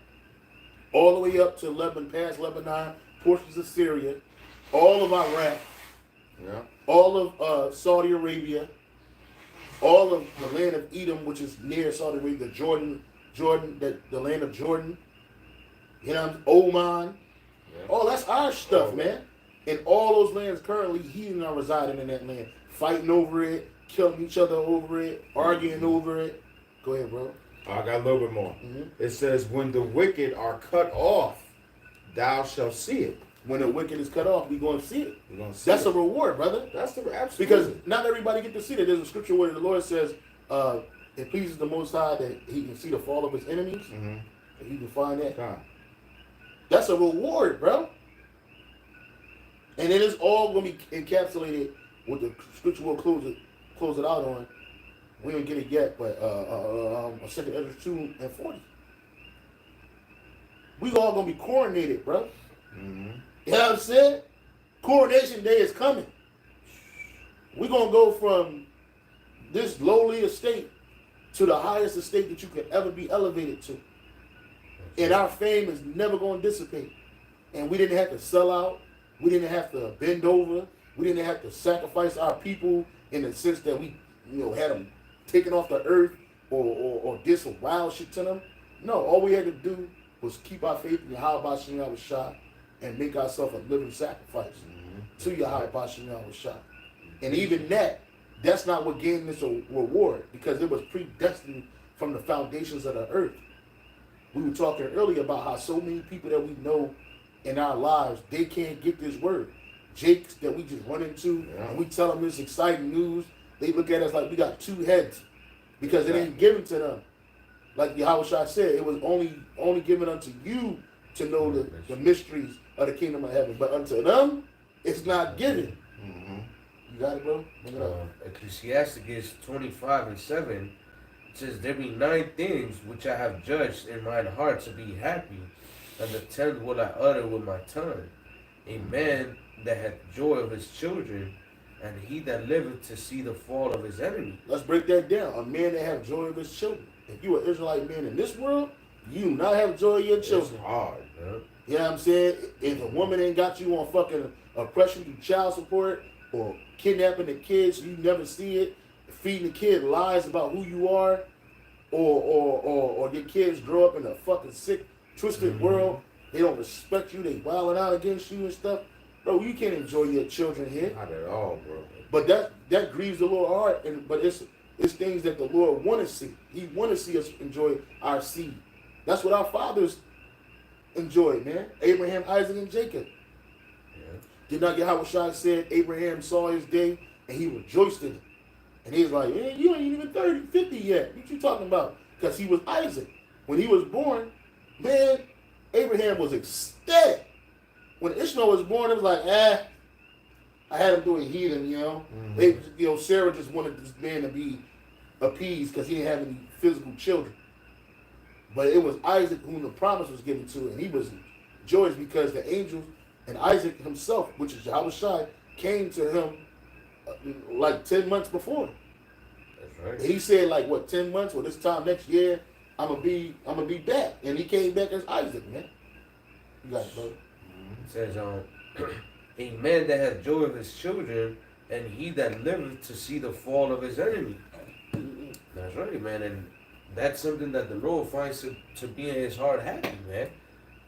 all the way up to Lebanon, past Lebanon, portions of Syria, all of Iraq, all of Saudi Arabia, all of the land of Edom, which is near Saudi Arabia, Jordan, the land of Jordan, Oman. Oh, that's our stuff, man. And all those lands currently, heathen are residing in that land, fighting over it, killing each other over it, arguing over it. Go ahead, bro. I got a little bit more. It says, when the wicked are cut off, thou shalt see it. When the wicked is cut off, we're going to see it. We're going to see That's it. a reward, brother. That's the absolutely. Because not everybody get to see that. There's a scripture where the Lord says, it pleases the Most High that he can see the fall of his enemies. And you can find that. God. That's a reward, bro. And it is all going to be encapsulated with the scripture we'll close it out on. We don't get it yet, but 2 Ezra 2:40. We all going to be coronated, bro. You know what I'm saying? Coronation day is coming. We're going to go from this lowly estate to the highest estate that you could ever be elevated to. And our fame is never going to dissipate. And we didn't have to sell out. We didn't have to bend over. We didn't have to sacrifice our people in the sense that we, had them taken off the earth or did some wild shit to them. No, all we had to do was keep our faith in Yahweh Ba'Shem Yahushai and make ourselves a living sacrifice to Yahweh Ba'Shem Yahushai. And even that's not what gained us a reward, because it was predestined from the foundations of the earth. We were talking earlier about how so many people that we know in our lives, they can't get this word. Jakes that we just run into, and we tell them this exciting news, they look at us like we got two heads, because it ain't given to them. Like Yahushua said, it was only given unto you to know the mysteries of the kingdom of heaven, but unto them, it's not given. You got it, bro? Bring it up. Ecclesiasticus 25:7 says, there be 9 things which I have judged in mine heart to be happy, and the 10th will I utter with my tongue. A man that hath joy of his children, and he that liveth to see the fall of his enemy. Let's break that down. A man that have joy of his children. If you an Israelite man in this world, you do not have joy of your children. It's hard, man. You know what I'm saying? If a woman ain't got you on fucking oppression through child support or kidnapping the kids, you never see it, feeding the kid lies about who you are, or your kids grow up in a fucking sick, twisted world. They don't respect you. They wilding out against you and stuff. Bro, you can't enjoy your children here. Not at all, bro. But that grieves the Lord's heart. But it's things that the Lord want to see. He want to see us enjoy our seed. That's what our fathers enjoyed, man. Abraham, Isaac, and Jacob. Yeah. Did not Yahweh Shai said Abraham saw his day and he rejoiced in it. And he was like, man, you ain't even 30, 50 yet. What you talking about? Because he was Isaac. When he was born, man, Abraham was ecstatic. When Ishmael was born, it was like, I had him doing heathen, you know. Sarah just wanted this man to be appeased because he didn't have any physical children. But it was Isaac whom the promise was given to, and he was joyous because the angels and Isaac himself, which is Yahweh Shai, came to him like 10 months before. That's right. And he said, like, what, 10 months? Well, this time next year, I'm gonna be back. And he came back as Isaac, man. You got it, brother. It says, a man that hath joy of his children, and he that liveth to see the fall of his enemy. That's right, man. And that's something that the Lord finds to be in his heart happy, man.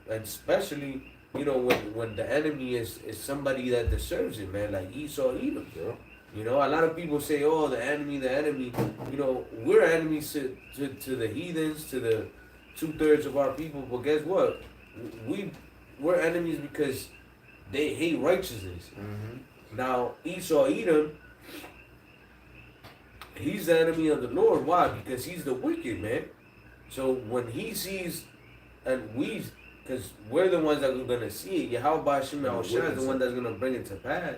And especially, when the enemy is somebody that deserves it, man, like Esau, Edom, bro. A lot of people say, oh, the enemy. We're enemies to the heathens, to the 2/3 of our people. But guess what? We're enemies because they hate righteousness. Now, Esau, Edom, he's the enemy of the Lord. Why? Because he's the wicked, man. So when he sees, because we're the ones that are going to see it. Yahweh Hashem Yahushua is the one that's going to bring it to pass.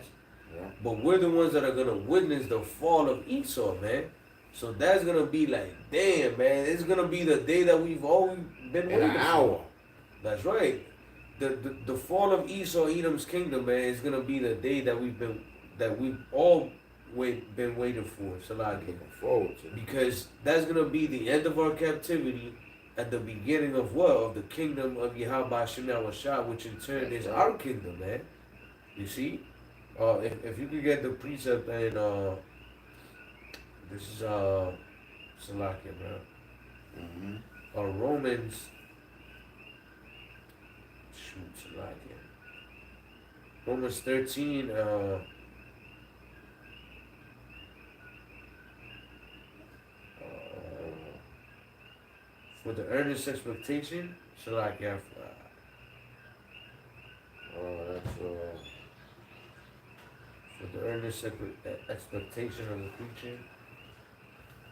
Yeah. But we're the ones that are going to witness the fall of Esau, man. So that's going to be like, damn, man. It's going to be the day that we've always been waiting In an hour. for. That's right. The fall of Esau, Edom's kingdom, man, is going to be the day that we've all been waiting for. Salaki. Looking forward to it. Because that's going to be the end of our captivity and the beginning of what? Of the kingdom of Yahweh Hashem Yahushua, which in turn is our kingdom, man. You see? If you could get the precept and this is Salakia, bro. Romans. Shoot, Salakia. Romans 13. For the earnest expectation, Salakia. That's For the earnest expectation of the creature.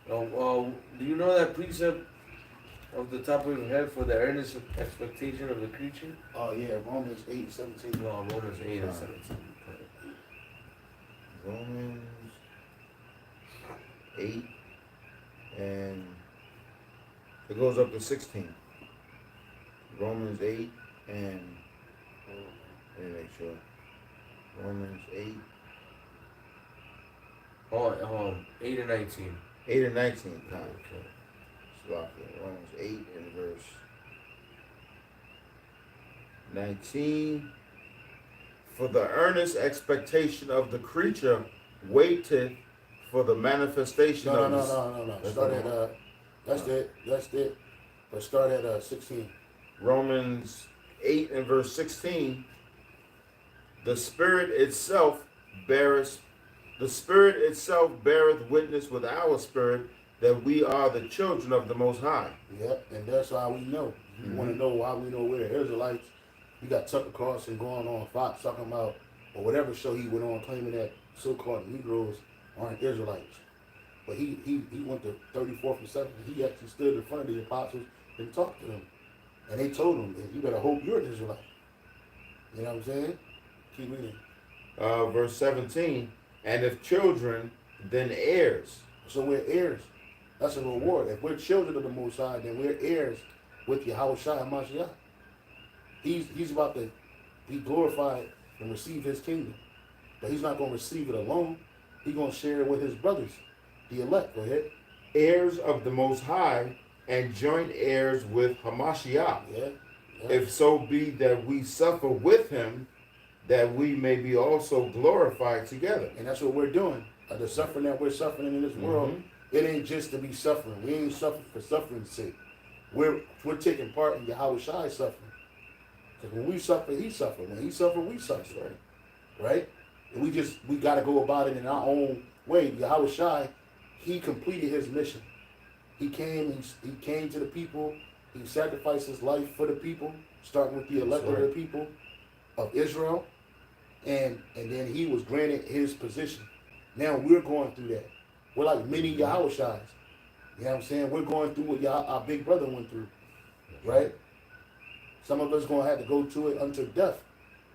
Do you know that precept off the top of your head for the earnest expectation of the creature? Oh, yeah, Romans 8:17. No, Romans 8 and 17. Romans 8 and it goes up to 16. Romans 8 and let me make sure. Romans 8. 8 and 19. 8 and 19. Okay. Romans 8 and verse 19. For the earnest expectation of the creature waiteth for the manifestation of his... No. Start at, that's it. But start at 16. Romans 8 and verse 16. The Spirit itself beareth witness with our spirit that we are the children of the Most High. Yep, and that's how we know. You want to know how we know we're the Israelites. You got Tucker Carlson going on Fox talking about, or whatever show he went on, claiming that so-called Negroes aren't Israelites. But he went to 34th and 7th. He actually stood in front of the apostles and talked to them. And they told him, you better hope you're an Israelite. You know what I'm saying? Keep reading. Verse 17. And if children, then heirs. So we're heirs. That's a reward. If we're children of the Most High, then we're heirs with Yahweh Shai and Mashiach. He's about to be glorified and receive his kingdom. But he's not going to receive it alone. He's going to share it with his brothers, the elect. Go ahead. Heirs of the Most High and joint heirs with Hamashiach. Yeah. If so be that we suffer with him, that we may be also glorified together. And that's what we're doing. The suffering that we're suffering in this world, it ain't just to be suffering. We ain't suffering for suffering's sake. We're taking part in Yahweh Shai's suffering. Because when we suffer, he suffered. When he suffered, we suffer. Right? And we got to go about it in our own way. Yahweh Shai, he completed his mission. He came to the people. He sacrificed his life for the people, starting with the elect of the people of Israel. And then he was granted his position. Now we're going through that. We're like many Yahweh Shais. You know what I'm saying? We're going through what our big brother went through. Right? Some of us going to have to go to it until death.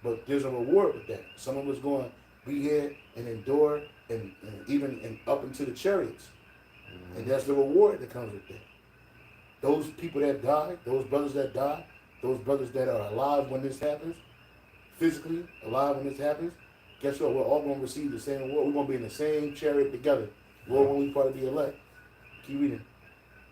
But there's a reward with that. Some of us going to be here and endure and even up into the chariots. And that's the reward that comes with that. Those people that died, those brothers that died, those brothers that are alive when this happens, physically alive when this happens, guess what? We're all going to receive the same reward. We're going to be in the same chariot together. Lord, when we part of the elect. Keep reading.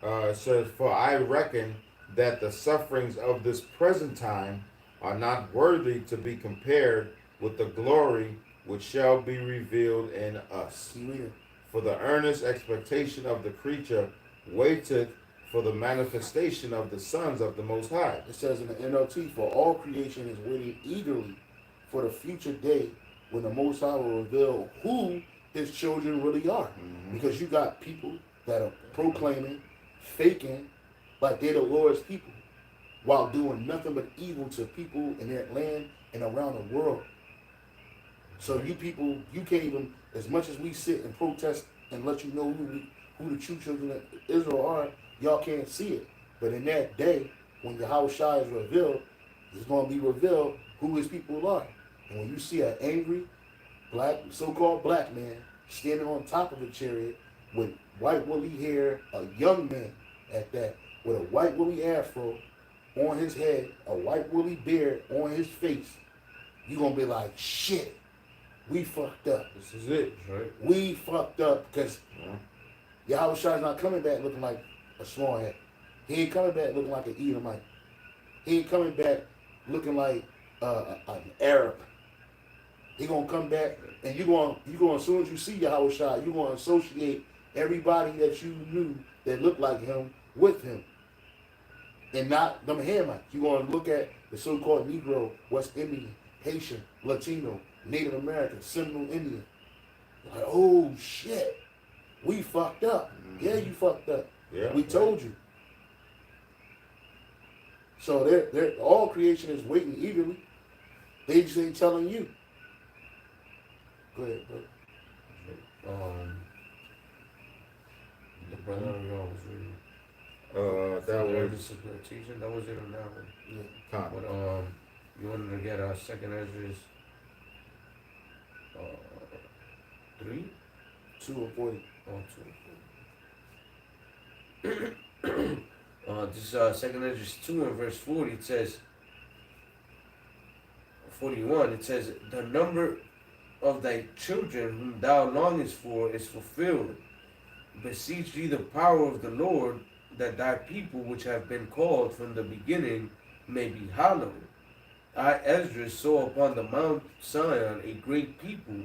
It says, "For I reckon that the sufferings of this present time are not worthy to be compared with the glory which shall be revealed in us. Keep reading. For the earnest expectation of the creature waiteth for the manifestation of the sons of the Most High." It says in the NLT, "For all creation is waiting eagerly for the future day when the Most High will reveal who his children really are." Because you got people that are proclaiming, faking, like they're the Lord's people, while doing nothing but evil to people in their land and around the world. So you people, you can't even, as much as we sit and protest and let you know who the true children of Israel are, y'all can't see it. But in that day, when Yahweh Shai is revealed, it's going to be revealed who his people are. And when you see an angry, black, so-called black man standing on top of a chariot with white woolly hair, a young man at that, with a white woolly afro on his head, a white woolly beard on his face, you're going to be like, shit, we fucked up. This is it, right? We fucked up because Yahweh Shai's not coming back looking like a small head. He ain't coming back looking like an Edomite. He ain't coming back looking like an Arab. He gonna come back and you gonna as soon as you see Yahweh Shai, you gonna associate everybody that you knew that looked like him with him. And not them Hamites. You're going to look at the so-called Negro, West Indian, Haitian, Latino, Native American, Seminole Indian. Like, oh shit, we fucked up. Yeah, you fucked up. Yeah, we told you. So they're all creation is waiting eagerly. They just ain't telling you. Go ahead, bro. The brother of y'all was reading. That was teaching. That was it on that one. Yeah. kind But of. you wanted to get our second Ezra's 3 2 and 40. or 2. This second Ezra's 2 and verse 40. It says 41. It says, "The number of thy children whom thou longest for is fulfilled. Beseech thee the power of the Lord, that thy people which have been called from the beginning may be hallowed. I, Ezra, saw upon the Mount Zion a great people,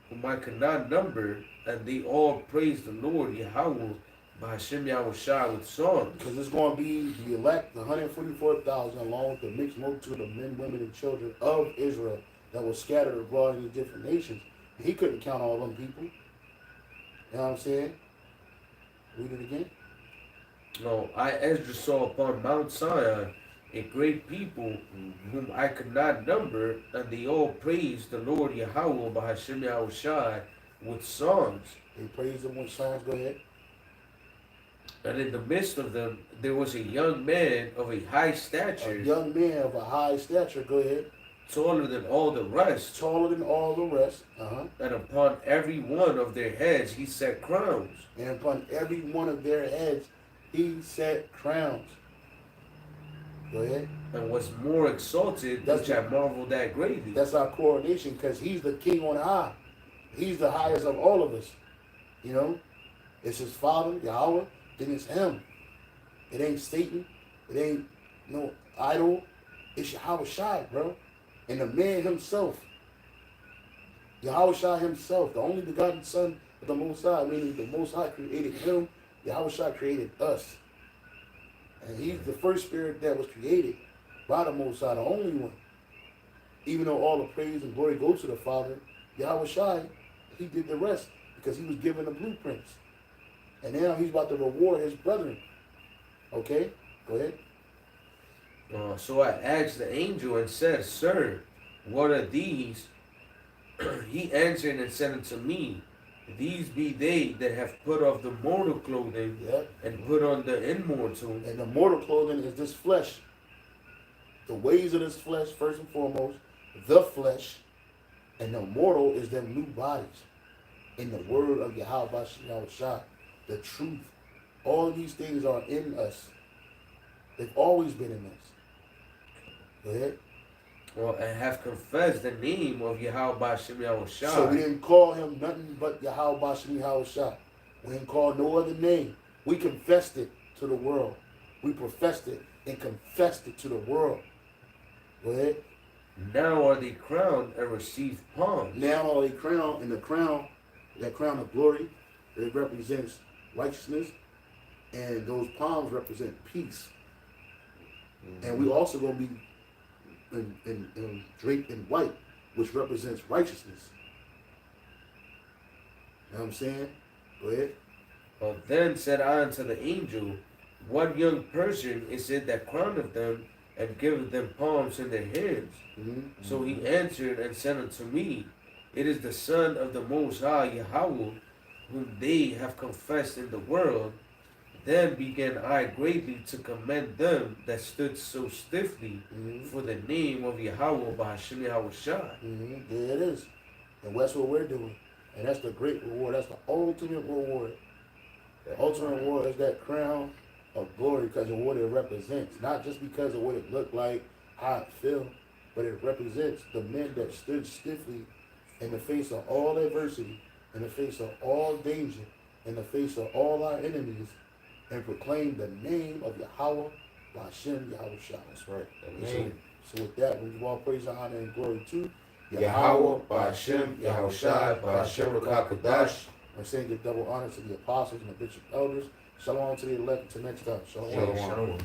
whom I could not number, and they all praised the Lord Yahweh by Hashem Yahushua with songs." Because it's going to be the elect, the 144,000, along with the mixed multitude of men, women, and children of Israel that were scattered abroad in the different nations. He couldn't count all them people. You know what I'm saying? Read it again. No, I, Ezra, saw upon Mount Zion a great people, whom I could not number, and they all praised the Lord Yahweh by Hashem Yahushua with songs. They praised him with songs. Go ahead. And in the midst of them, there was a young man of a high A stature, young man of a high stature. Go ahead. taller than all the rest, Taller than all the rest. and upon every one of their heads he set crowns. And upon every one of their heads, he set crowns. Go ahead. And was more exalted, That's which I marveled at greatly. That's our coronation because he's the king on high. He's the highest of all of us. You know? It's his father, Yahweh, then it's him. It ain't Satan. It ain't no idol. It's Yahweh Shai, bro. And the man himself. Yahweh Shai himself, the only begotten son But the Most High, meaning the Most High created him, Yahweh Shai created us. And he's the first spirit that was created by the Most High, the only one. Even though all the praise and glory go to the Father, Yahweh Shai, he did the rest because he was given the blueprints. And now he's about to reward his brethren. Okay? Go ahead. So I asked the angel and said, Sir, what are these? He answered and said unto me, These be they that have put off the mortal clothing Yeah. and put on the immortal. And the mortal clothing is this flesh. The ways of this flesh, first and foremost, the flesh. And the mortal is them new bodies. In the word of Yahweh Shai, the truth. All of these things are in us. They've always been in us. Go ahead. Well, and have confessed the name of Yahweh Bashem Yahushua. So we didn't call him nothing but Yahweh Bashem Yahushua. We didn't call no other name. We confessed it to the world. We professed it and confessed it to the world. Go ahead. Now are they crowned and received palms. Now are they crowned, and the crown, that crown of glory, it represents righteousness, and those palms represent peace. And we also going to be in draped in white, which represents righteousness. You know what I'm saying? Go ahead. Then said I unto the angel, What young person is it that crowneth them and giveth them palms in their hands? Mm-hmm. So he answered and said unto me, It is the Son of the Most High Yahweh, whom they have confessed in the world. Then began I greatly to commend them that stood so stiffly for the name of Yahweh by Hashem Yahushua. There it is. And that's what we're doing. And that's the great reward. That's the ultimate reward. The ultimate reward is that crown of glory because of what it represents. Not just because of what it looked like, how it felt, but it represents the men that stood stiffly in the face of all adversity, in the face of all danger, in the face of all our enemies, and proclaim the name of Yahweh by Hashem Yahushua. That's right. So, so with that, we give all praise, honor, and glory to Yahweh, Ba'ashem, Yahushai, Ba'ashem Rakakadash. I'm saying give double honor to the apostles and the bishop elders. Shalom to the elect. Until next time. Shalom. Shalom. Shalom.